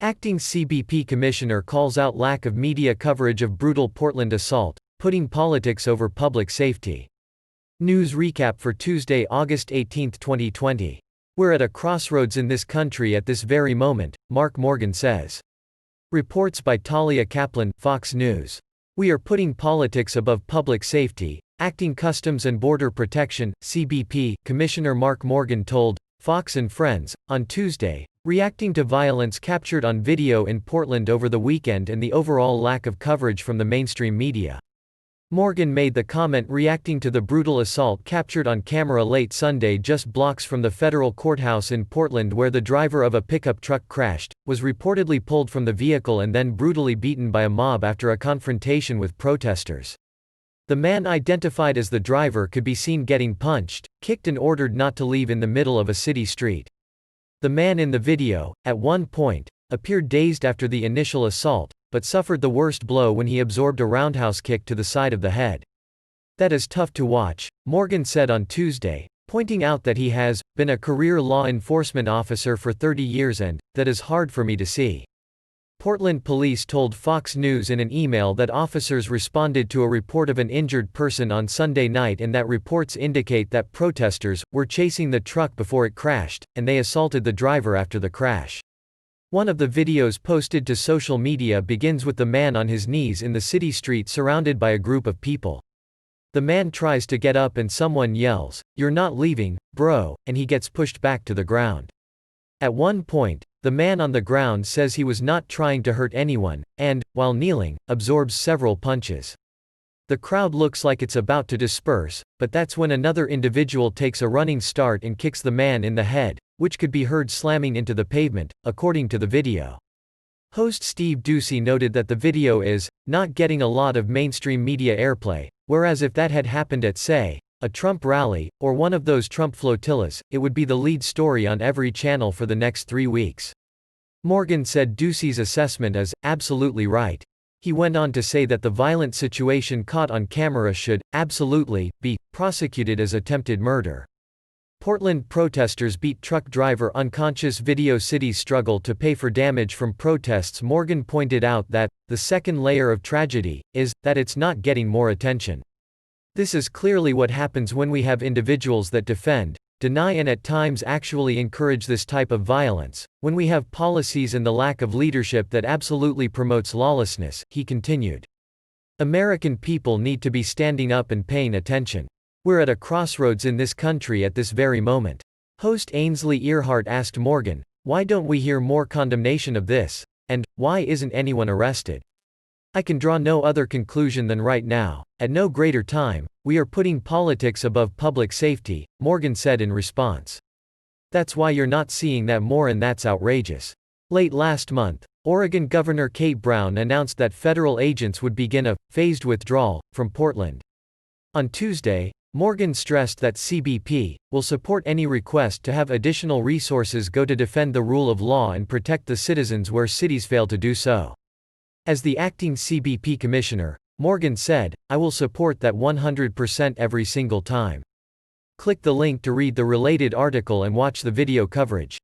Acting CBP Commissioner calls out lack of media coverage of brutal Portland assault, putting politics over public safety. News recap for Tuesday, August 18, 2020. We're at a crossroads in this country at this very moment, Mark Morgan says. Reports by Talia Kaplan, Fox News. We are putting politics above public safety, Acting Customs and Border Protection, CBP, Commissioner Mark Morgan told Fox and Friends on Tuesday, reacting to violence captured on video in Portland over the weekend and the overall lack of coverage from the mainstream media. Morgan made the comment reacting to the brutal assault captured on camera late Sunday just blocks from the federal courthouse in Portland, where the driver of a pickup truck crashed, was reportedly pulled from the vehicle and then brutally beaten by a mob after a confrontation with protesters. The man identified as the driver could be seen getting punched, kicked and ordered not to leave in the middle of a city street. The man in the video, at one point, appeared dazed after the initial assault, but suffered the worst blow when he absorbed a roundhouse kick to the side of the head. That is tough to watch, Morgan said on Tuesday, pointing out that he has been a career law enforcement officer for 30 years and that is hard for me to see. Portland police told Fox News in an email that officers responded to a report of an injured person on Sunday night and that reports indicate that protesters were chasing the truck before it crashed, and they assaulted the driver after the crash. One of the videos posted to social media begins with the man on his knees in the city street surrounded by a group of people. The man tries to get up and someone yells, "You're not leaving, bro," and he gets pushed back to the ground. At one point, the man on the ground says he was not trying to hurt anyone, and, while kneeling, absorbs several punches. The crowd looks like it's about to disperse, but that's when another individual takes a running start and kicks the man in the head, which could be heard slamming into the pavement, according to the video. Host Steve Doocy noted that the video is not getting a lot of mainstream media airplay, whereas if that had happened at, say, a Trump rally, or one of those Trump flotillas, it would be the lead story on every channel for the next 3 weeks. Morgan said Doocy's assessment is absolutely right. He went on to say that the violent situation caught on camera should, absolutely, be prosecuted as attempted murder. Portland protesters beat truck driver unconscious. Video city's struggle to pay for damage from protests. Morgan pointed out that the second layer of tragedy is that it's not getting more attention. This is clearly what happens when we have individuals that defend, deny and at times actually encourage this type of violence, when we have policies and the lack of leadership that absolutely promotes lawlessness, he continued. American people need to be standing up and paying attention. We're at a crossroads in this country at this very moment. Host Ainsley Earhart asked Morgan, "Why don't we hear more condemnation of this? And why isn't anyone arrested?" "I can draw no other conclusion than right now, at no greater time, we are putting politics above public safety," Morgan said in response. "That's why you're not seeing that more, and that's outrageous." Late last month, Oregon Governor Kate Brown announced that federal agents would begin a phased withdrawal from Portland. On Tuesday, Morgan stressed that CBP will support any request to have additional resources go to defend the rule of law and protect the citizens where cities fail to do so. As the acting CBP commissioner, Morgan said, "I will support that 100% every single time." Click the link to read the related article and watch the video coverage.